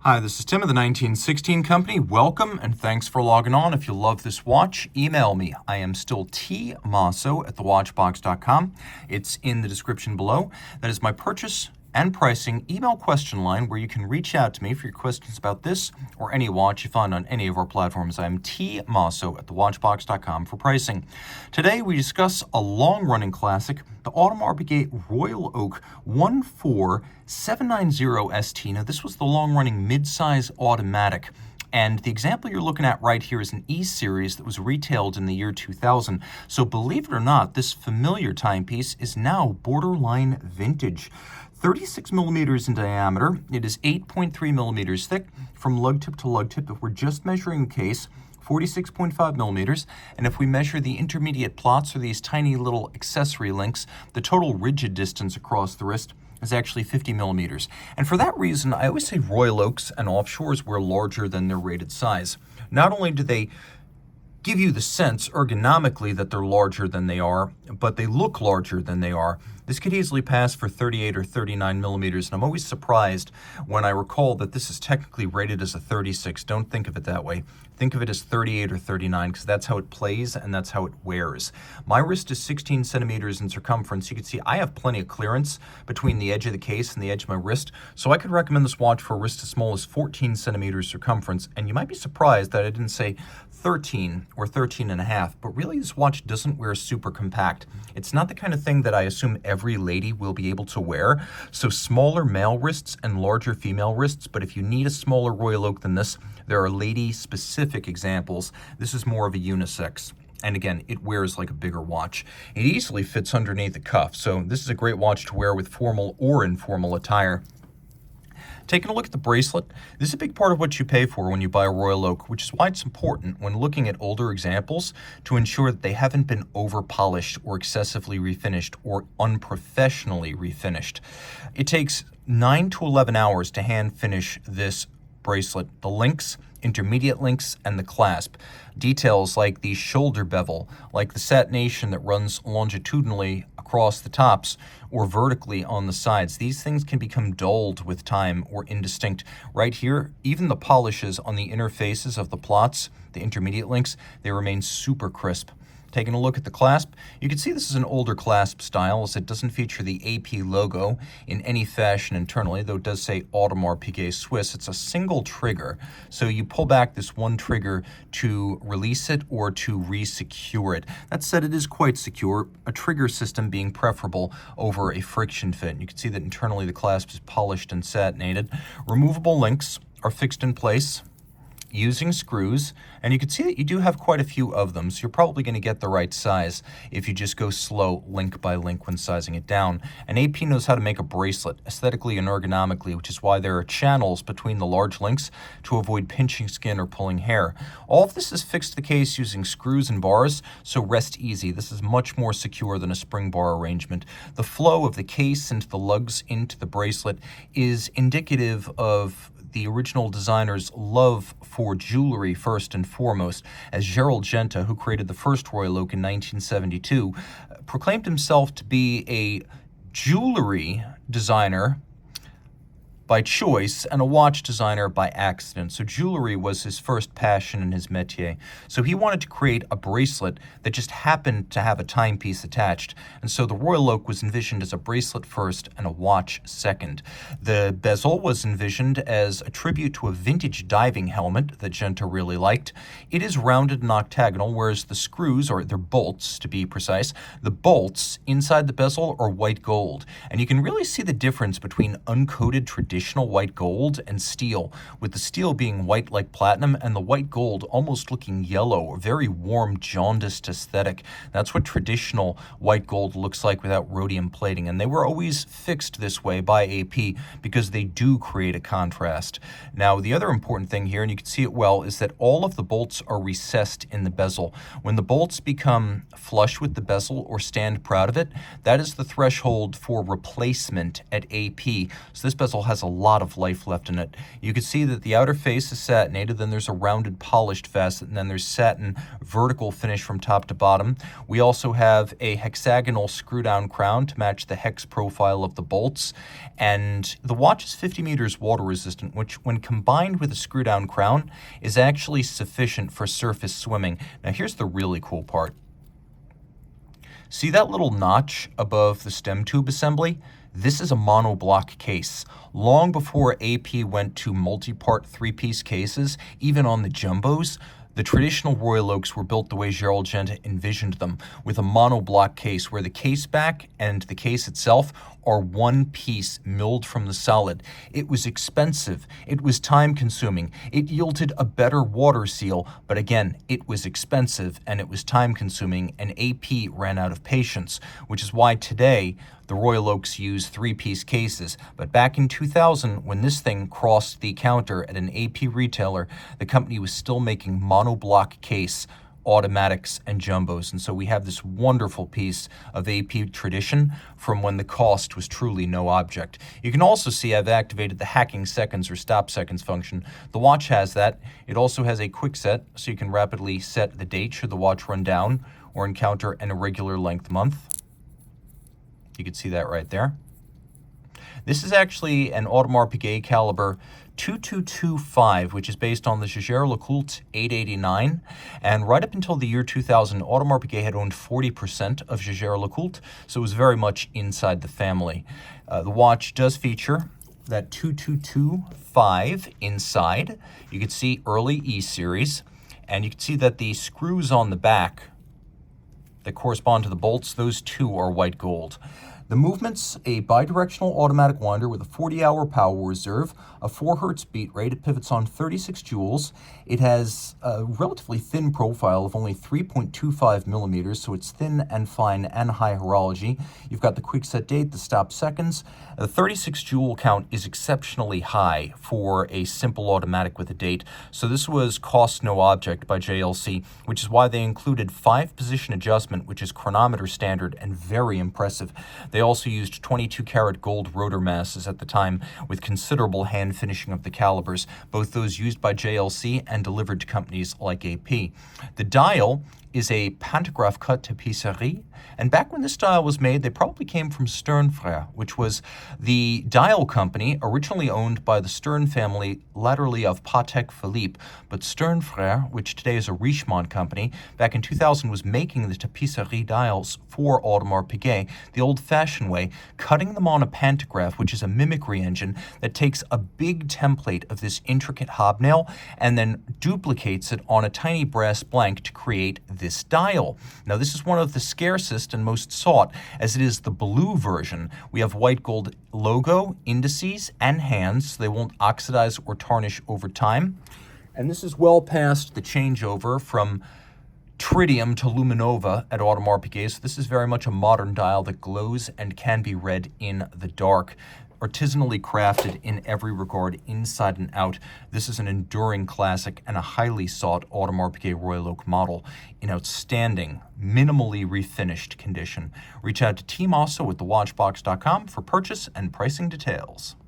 Hi, this is Tim of the 1916 Company. Welcome and thanks for logging on. If you love this watch, email me. I am still tmosso@thewatchbox.com. It's in the description below. That is my purchase and pricing email question line where you can reach out to me for your questions about this or any watch you find on any of our platforms. I am tmosso@thewatchbox.com for pricing. Today we discuss a long-running classic, the Audemars Piguet Royal Oak 14790 ST. Now this was the long-running mid-size automatic. And the example you're looking at right here is an E-series that was retailed in the year 2000. So believe it or not, this familiar timepiece is now borderline vintage. 36 millimeters in diameter. It is 8.3 millimeters thick from lug tip to lug tip. If we're just measuring the case, 46.5 millimeters. And if we measure the intermediate plots, or these tiny little accessory links, the total rigid distance across the wrist is actually 50 millimeters. And for that reason, I always say Royal Oaks and offshores were larger than their rated size. Not only do they give you the sense ergonomically that they're larger than they are, but they look larger than they are. This could easily pass for 38 or 39 millimeters, and I'm always surprised when I recall that this is technically rated as a 36. Don't think of it that way. Think of it as 38 or 39, because that's how it plays and that's how it wears. My wrist is 16 centimeters in circumference. You can see I have plenty of clearance between the edge of the case and the edge of my wrist, so I could recommend this watch for a wrist as small as 14 centimeters circumference, and you might be surprised that I didn't say 13 or 13 and a half, but really this watch doesn't wear super compact. It's not the kind of thing that I assume every lady will be able to wear, so smaller male wrists and larger female wrists, but if you need a smaller Royal Oak than this, there are lady-specific examples. This is more of a unisex. And again, it wears like a bigger watch. It easily fits underneath the cuff, so this is a great watch to wear with formal or informal attire. Taking a look at the bracelet, this is a big part of what you pay for when you buy a Royal Oak, which is why it's important when looking at older examples to ensure that they haven't been over-polished or excessively refinished or unprofessionally refinished. It takes 9 to 11 hours to hand finish this bracelet. The links, intermediate links, and the clasp. Details like the shoulder bevel, like the satination that runs longitudinally across the tops or vertically on the sides. These things can become dulled with time or indistinct. Right here, even the polishes on the inner faces of the plots, the intermediate links, they remain super crisp. Taking a look at the clasp, you can see this is an older clasp style, as it doesn't feature the AP logo in any fashion internally, though it does say Audemars Piguet Swiss. It's a single trigger, so you pull back this one trigger to release it or to re-secure it. That said, it is quite secure, a trigger system being preferable over a friction fit. You can see that internally the clasp is polished and satinated. Removable links are fixed in place using screws, and you can see that you do have quite a few of them, so you're probably going to get the right size if you just go slow link by link when sizing it down. And AP knows how to make a bracelet aesthetically and ergonomically, which is why there are channels between the large links to avoid pinching skin or pulling hair. All of this is fixed to the case using screws and bars, so rest easy. This is much more secure than a spring bar arrangement. The flow of the case into the lugs into the bracelet is indicative of the original designer's love for jewelry first and foremost, as Gerald Genta, who created the first Royal Oak in 1972, proclaimed himself to be a jewelry designer by choice and a watch designer by accident. So jewelry was his first passion and his métier. So he wanted to create a bracelet that just happened to have a timepiece attached. And so the Royal Oak was envisioned as a bracelet first and a watch second. The bezel was envisioned as a tribute to a vintage diving helmet that Genta really liked. It is rounded and octagonal, whereas the screws, or they're bolts to be precise, the bolts inside the bezel are white gold. And you can really see the difference between uncoated traditional white gold and steel, with the steel being white like platinum and the white gold almost looking yellow, a very warm, jaundiced aesthetic. That's what traditional white gold looks like without rhodium plating, and they were always fixed this way by AP because they do create a contrast. Now, the other important thing here, and you can see it well, is that all of the bolts are recessed in the bezel. When the bolts become flush with the bezel or stand proud of it, that is the threshold for replacement at AP. So this bezel has a a lot of life left in it. You can see that the outer face is satinated, then there's a rounded polished facet, and then there's satin vertical finish from top to bottom. We also have a hexagonal screw-down crown to match the hex profile of the bolts, and the watch is 50 meters water resistant, which when combined with a screw-down crown is actually sufficient for surface swimming. Now here's the really cool part. See that little notch above the stem tube assembly? This is a monoblock case. Long before AP went to multi-part three-piece cases, even on the jumbos, the traditional Royal Oaks were built the way Gerald Gent envisioned them, with a monoblock case where the case back and the case itself are one piece milled from the solid. It was expensive, it was time-consuming, it yielded a better water seal, but again, it was expensive and it was time-consuming, and AP ran out of patience, which is why today the Royal Oaks use three-piece cases. But back in 2000, when this thing crossed the counter at an AP retailer, the company was still making monoblock case automatics and jumbos. And so we have this wonderful piece of AP tradition from when the cost was truly no object. You can also see I've activated the hacking seconds or stop seconds function. The watch has that. It also has a quick set, so you can rapidly set the date should the watch run down or encounter an irregular length month. You can see that right there. This is actually an Audemars Piguet caliber 2225, which is based on the Jaeger-LeCoultre 889. And right up until the year 2000, Audemars Piguet had owned 40% of Jaeger-LeCoultre, so it was very much inside the family. The watch does feature that 2225 inside. You can see early E-series, and you can see that the screws on the back that correspond to the bolts, those two are white gold. The movement's a bidirectional automatic winder with a 40-hour power reserve, a 4 Hz beat rate. It pivots on 36 joules. It has a relatively thin profile of only 3.25 millimeters, so it's thin and fine and high horology. You've got the quick set date, the stop seconds. The 36 joule count is exceptionally high for a simple automatic with a date. So this was cost no object by JLC, which is why they included 5-position adjustment, which is chronometer standard and very impressive. They also used 22-karat gold rotor masses at the time with considerable hand finishing of the calibers, both those used by JLC and delivered to companies like AP. The dial is a pantograph cut tapisserie, and back when this dial was made, they probably came from Stern Frères, which was the dial company originally owned by the Stern family, latterly of Patek Philippe. But Stern Frères, which today is a Richemont company, back in 2000 was making the tapisserie dials for Audemars Piguet the old-fashioned way, cutting them on a pantograph, which is a mimicry engine that takes a big template of this intricate hobnail and then duplicates it on a tiny brass blank to create this dial. Now, this is one of the scarcest and most sought, as it is the blue version. We have white gold logo, indices, and hands, so they won't oxidize or tarnish over time. And this is well past the changeover from tritium to luminova at Audemars Piguet, so this is very much a modern dial that glows and can be read in the dark. Artisanally crafted in every regard, inside and out. This is an enduring classic and a highly sought Audemars Piguet Royal Oak model in outstanding, minimally refinished condition. Reach out to Team Mosso at thewatchbox.com for purchase and pricing details.